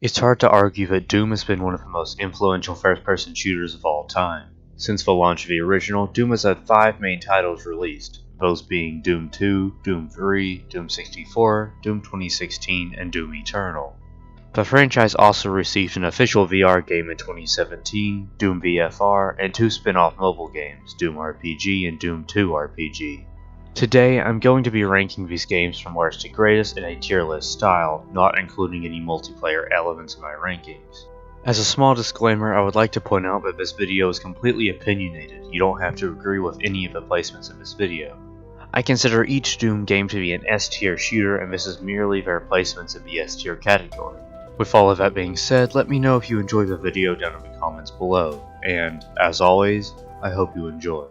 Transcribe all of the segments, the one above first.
It's hard to argue that Doom has been one of the most influential first-person shooters of all time. Since the launch of the original, Doom has had 5 main titles released, those being Doom 2, Doom 3, Doom 64, Doom 2016, and Doom Eternal. The franchise also received an official VR game in 2017, Doom VFR, and 2 spin-off mobile games, Doom RPG and Doom 2 RPG. Today, I'm going to be ranking these games from worst to greatest in a tier list style, not including any multiplayer elements in my rankings. As a small disclaimer, I would like to point out that this video is completely opinionated. You don't have to agree with any of the placements in this video. I consider each Doom game to be an S tier shooter, and this is merely their placements in the S tier category. With all of that being said, let me know if you enjoyed the video down in the comments below, and as always, I hope you enjoy.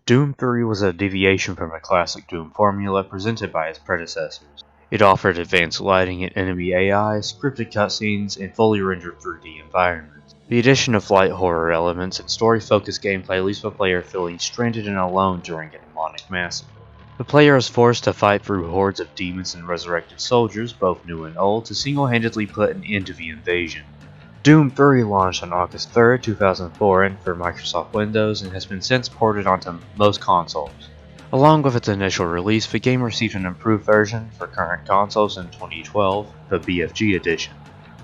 Doom 3 was a deviation from the classic Doom formula presented by its predecessors. It offered advanced lighting and enemy AI, scripted cutscenes, and fully rendered 3D environments. The addition of light horror elements and story-focused gameplay leaves the player feeling stranded and alone during a demonic massacre. The player is forced to fight through hordes of demons and resurrected soldiers, both new and old, to single-handedly put an end to the invasion. Doom 3 launched on August 3, 2004 for Microsoft Windows and has been since ported onto most consoles. Along with its initial release, the game received an improved version for current consoles in 2012, the BFG edition.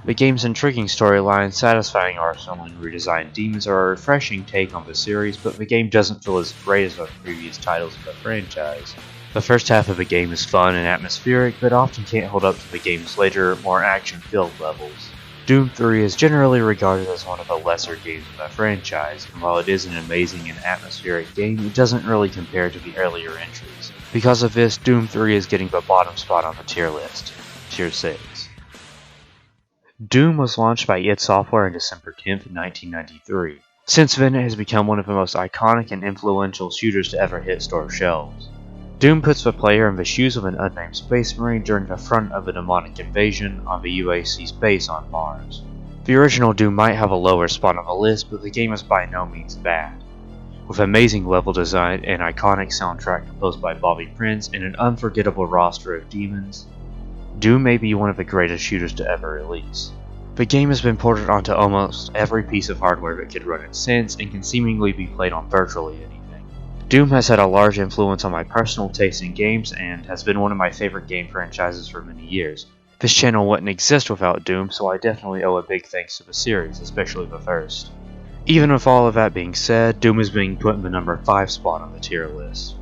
The game's intriguing storyline, satisfying arsenal, and redesigned demons are a refreshing take on the series, but the game doesn't feel as great as the previous titles of the franchise. The first half of the game is fun and atmospheric, but often can't hold up to the game's later, more action-filled levels. Doom 3 is generally regarded as one of the lesser games in the franchise, and while it is an amazing and atmospheric game, it doesn't really compare to the earlier entries. Because of this, Doom 3 is getting the bottom spot on the tier list, Tier 6. Doom was launched by id Software on December 10, 1993. Since then, it has become one of the most iconic and influential shooters to ever hit store shelves. Doom puts the player in the shoes of an unnamed space marine during the front of a demonic invasion on the UAC's base on Mars. The original Doom might have a lower spot on the list, but the game is by no means bad. With amazing level design, an iconic soundtrack composed by Bobby Prince, and an unforgettable roster of demons, Doom may be one of the greatest shooters to ever release. The game has been ported onto almost every piece of hardware that could run it since, and can seemingly be played on virtually anything. Doom has had a large influence on my personal taste in games and has been one of my favorite game franchises for many years. This channel wouldn't exist without Doom, so I definitely owe a big thanks to the series, especially the first. Even with all of that being said, Doom is being put in the number 5 spot on the tier list.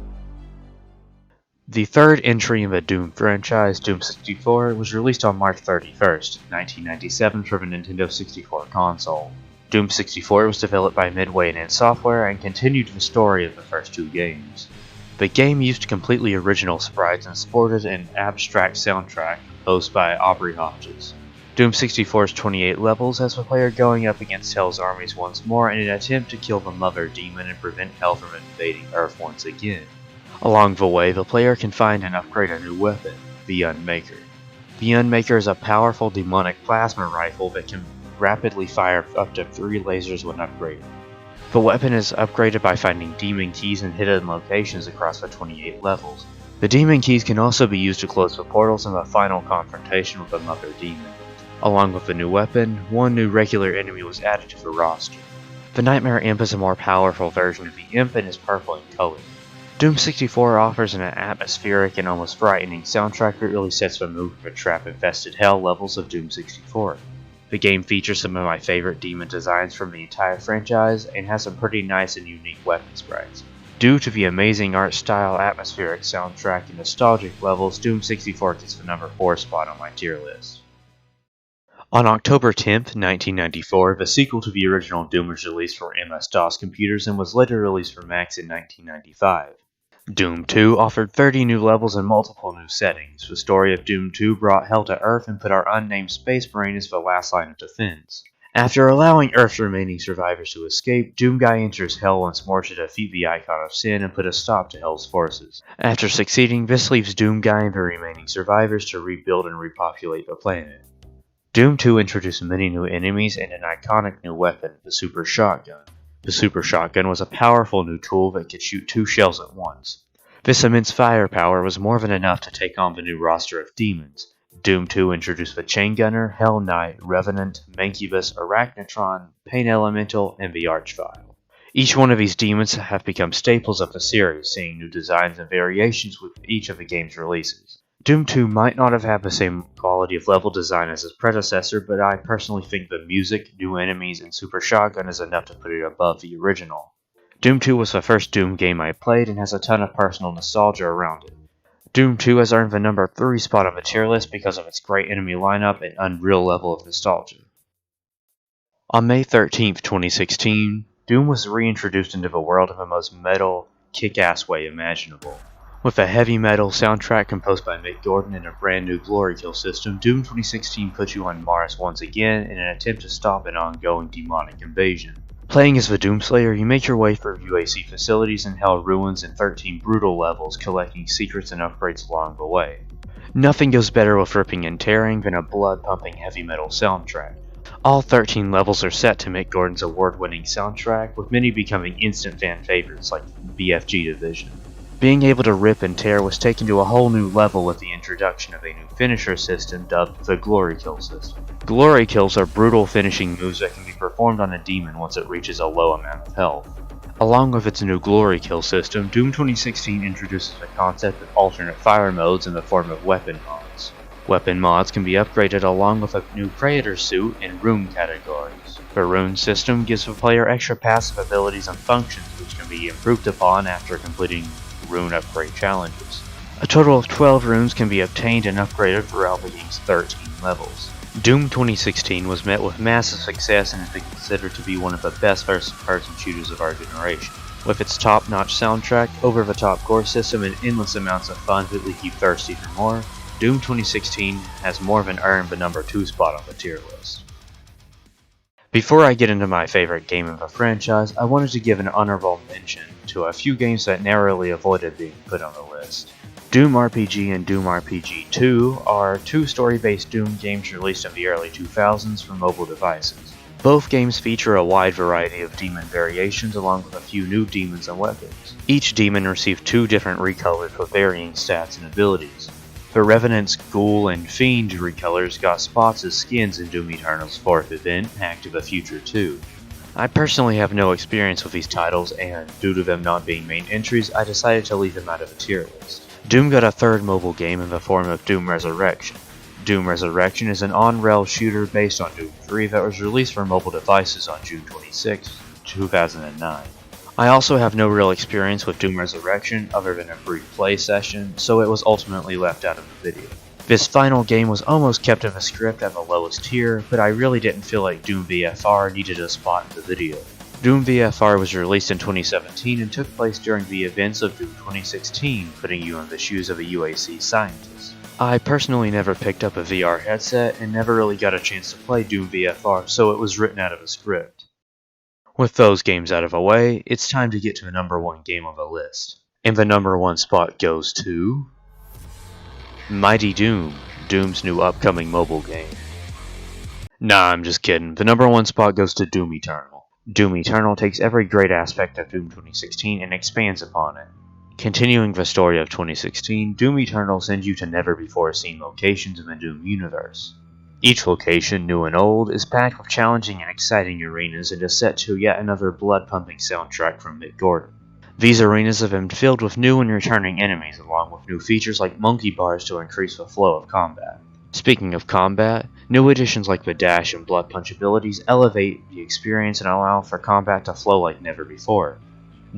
The third entry in the Doom franchise, Doom 64, was released on March 31st, 1997 for the Nintendo 64 console. Doom 64 was developed by Midway and id Software and continued the story of the first 2 games. The game used completely original sprites and sported an abstract soundtrack composed by Aubrey Hodges. Doom 64's 28 levels has the player going up against Hell's armies once more in an attempt to kill the Mother Demon and prevent Hell from invading Earth once again. Along the way, the player can find and upgrade a new weapon, the Unmaker. The Unmaker is a powerful demonic plasma rifle that can rapidly fire up to 3 lasers when upgraded. The weapon is upgraded by finding demon keys in hidden locations across the 28 levels. The demon keys can also be used to close the portals in the final confrontation with the Mother Demon. Along with the new weapon, 1 new regular enemy was added to the roster. The Nightmare Imp is a more powerful version of the Imp and is purple in color. Doom 64 offers an atmospheric and almost frightening soundtrack that really sets the mood for the trap-infested hell levels of Doom 64. The game features some of my favorite demon designs from the entire franchise and has some pretty nice and unique weapon sprites. Due to the amazing art style, atmospheric soundtrack, and nostalgic levels, Doom 64 gets the number 4 spot on my tier list. On October 10, 1994, the sequel to the original Doom was released for MS-DOS computers and was later released for Macs in 1995. Doom 2 offered 30 new levels and multiple new settings. The story of Doom 2 brought Hell to Earth and put our unnamed space marine as the last line of defense. After allowing Earth's remaining survivors to escape, Doom Guy enters Hell once more to defeat the Icon of Sin and put a stop to Hell's forces. After succeeding, this leaves Doom Guy and the remaining survivors to rebuild and repopulate the planet. Doom 2 introduced many new enemies and an iconic new weapon, the Super Shotgun. The Super Shotgun was a powerful new tool that could shoot 2 shells at once. This immense firepower was more than enough to take on the new roster of demons. Doom 2 introduced the Chain Gunner, Hell Knight, Revenant, Mancubus, Arachnotron, Pain Elemental, and the Archvile. Each one of these demons have become staples of the series, seeing new designs and variations with each of the game's releases. Doom 2 might not have had the same quality of level design as its predecessor, but I personally think the music, new enemies, and Super Shotgun is enough to put it above the original. Doom 2 was the first Doom game I played and has a ton of personal nostalgia around it. Doom 2 has earned the number 3 spot on the tier list because of its great enemy lineup and unreal level of nostalgia. On May 13, 2016, Doom was reintroduced into the world in the most metal, kick-ass way imaginable. With a heavy metal soundtrack composed by Mick Gordon and a brand new glory kill system, Doom 2016 puts you on Mars once again in an attempt to stop an ongoing demonic invasion. Playing as the Doomslayer, you make your way through UAC facilities and Hell ruins in 13 brutal levels, collecting secrets and upgrades along the way. Nothing goes better with ripping and tearing than a blood-pumping heavy metal soundtrack. All 13 levels are set to Mick Gordon's award-winning soundtrack, with many becoming instant fan favorites like BFG Division. Being able to rip and tear was taken to a whole new level with the introduction of a new finisher system dubbed the Glory Kill system. Glory Kills are brutal finishing moves that can be performed on a demon once it reaches a low amount of health. Along with its new Glory Kill system, Doom 2016 introduces the concept of alternate fire modes in the form of weapon mods. Weapon mods can be upgraded along with a new Predator suit and rune categories. The rune system gives the player extra passive abilities and functions which can be improved upon after completing rune upgrade challenges. A total of 12 runes can be obtained and upgraded throughout the game's 13 levels. Doom 2016 was met with massive success and has been considered to be one of the best first-person shooters of our generation. With its top-notch soundtrack, over-the-top gore system, and endless amounts of fun that leave you thirsty for more, Doom 2016 has more than earned the number 2 spot on the tier list. Before I get into my favorite game of the franchise, I wanted to give an honorable mention to a few games that narrowly avoided being put on the list. Doom RPG and Doom RPG 2 are two story-based Doom games released in the early 2000s for mobile devices. Both games feature a wide variety of demon variations along with a few new demons and weapons. Each demon received 2 different recolors with varying stats and abilities. The Revenant's Ghoul and Fiend recolors got spots as skins in Doom Eternal's 4th event, Act of the Future 2. I personally have no experience with these titles, and due to them not being main entries, I decided to leave them out of the tier list. Doom got a third mobile game in the form of Doom Resurrection. Doom Resurrection is an on-rail shooter based on Doom 3 that was released for mobile devices on June 26, 2009. I also have no real experience with Doom Resurrection other than a brief play session, so it was ultimately left out of the video. This final game was almost kept in the script at the lowest tier, but I really didn't feel like Doom VFR needed a spot in the video. Doom VFR was released in 2017 and took place during the events of Doom 2016, putting you in the shoes of a UAC scientist. I personally never picked up a VR headset and never really got a chance to play Doom VFR, so it was written out of the script. With those games out of the way, it's time to get to the number 1 game on the list. And the number 1 spot goes to Mighty Doom, Doom's new upcoming mobile game. Nah, I'm just kidding. The number 1 spot goes to Doom Eternal. Doom Eternal takes every great aspect of Doom 2016 and expands upon it. Continuing the story of 2016, Doom Eternal sends you to never-before-seen locations in the Doom universe. Each location, new and old, is packed with challenging and exciting arenas and is set to yet another blood-pumping soundtrack from Mick Gordon. These arenas have been filled with new and returning enemies, along with new features like monkey bars to increase the flow of combat. Speaking of combat, new additions like the dash and blood punch abilities elevate the experience and allow for combat to flow like never before.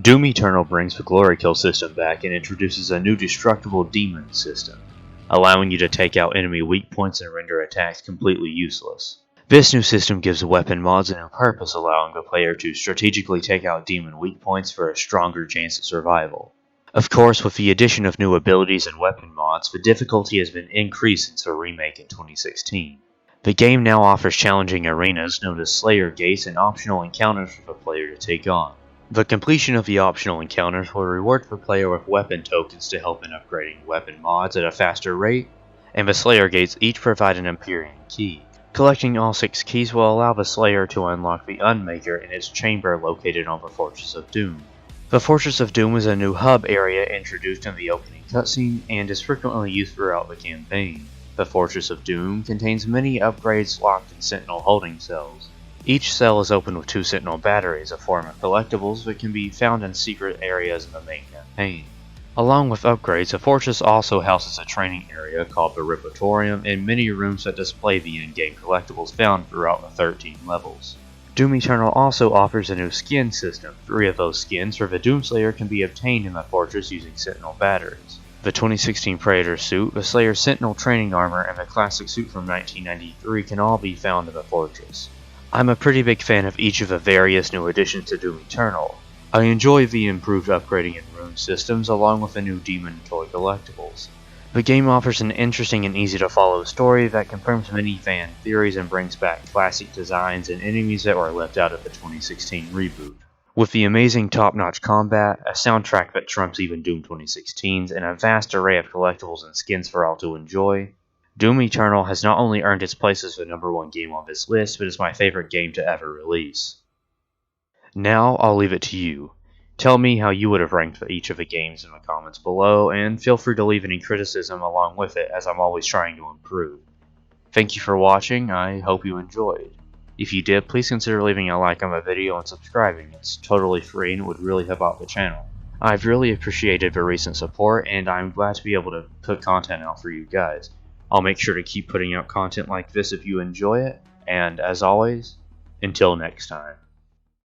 Doom Eternal brings the Glory Kill system back and introduces a new destructible demon system, allowing you to take out enemy weak points and render attacks completely useless. This new system gives weapon mods a new purpose, allowing the player to strategically take out demon weak points for a stronger chance of survival. Of course, with the addition of new abilities and weapon mods, the difficulty has been increased since the remake in 2016. The game now offers challenging arenas known as Slayer Gates and optional encounters for the player to take on. The completion of the optional encounters will reward the player with weapon tokens to help in upgrading weapon mods at a faster rate, and the Slayer Gates each provide an Empyrean key. Collecting all 6 keys will allow the Slayer to unlock the Unmaker in its chamber located on the Fortress of Doom. The Fortress of Doom is a new hub area introduced in the opening cutscene and is frequently used throughout the campaign. The Fortress of Doom contains many upgrades locked in Sentinel holding cells. Each cell is opened with 2 Sentinel batteries, a form of collectibles that can be found in secret areas in the main campaign. Along with upgrades, the fortress also houses a training area called the Repertorium and many rooms that display the in-game collectibles found throughout the 13 levels. Doom Eternal also offers a new skin system. 3 of those skins for the Doomslayer can be obtained in the fortress using Sentinel batteries. The 2016 Predator suit, the Slayer's Sentinel training armor, and the classic suit from 1993 can all be found in the fortress. I'm a pretty big fan of each of the various new additions to Doom Eternal. I enjoy the improved upgrading and rune systems along with the new demon toy collectibles. The game offers an interesting and easy to follow story that confirms many fan theories and brings back classic designs and enemies that were left out of the 2016 reboot. With the amazing top-notch combat, a soundtrack that trumps even Doom 2016's, and a vast array of collectibles and skins for all to enjoy, Doom Eternal has not only earned its place as the #1 game on this list, but is my favorite game to ever release. Now, I'll leave it to you. Tell me how you would have ranked each of the games in the comments below, and feel free to leave any criticism along with it, as I'm always trying to improve. Thank you for watching, I hope you enjoyed. If you did, please consider leaving a like on the video and subscribing. It's totally free and would really help out the channel. I've really appreciated the recent support, and I'm glad to be able to put content out for you guys. I'll make sure to keep putting out content like this if you enjoy it, and as always, until next time.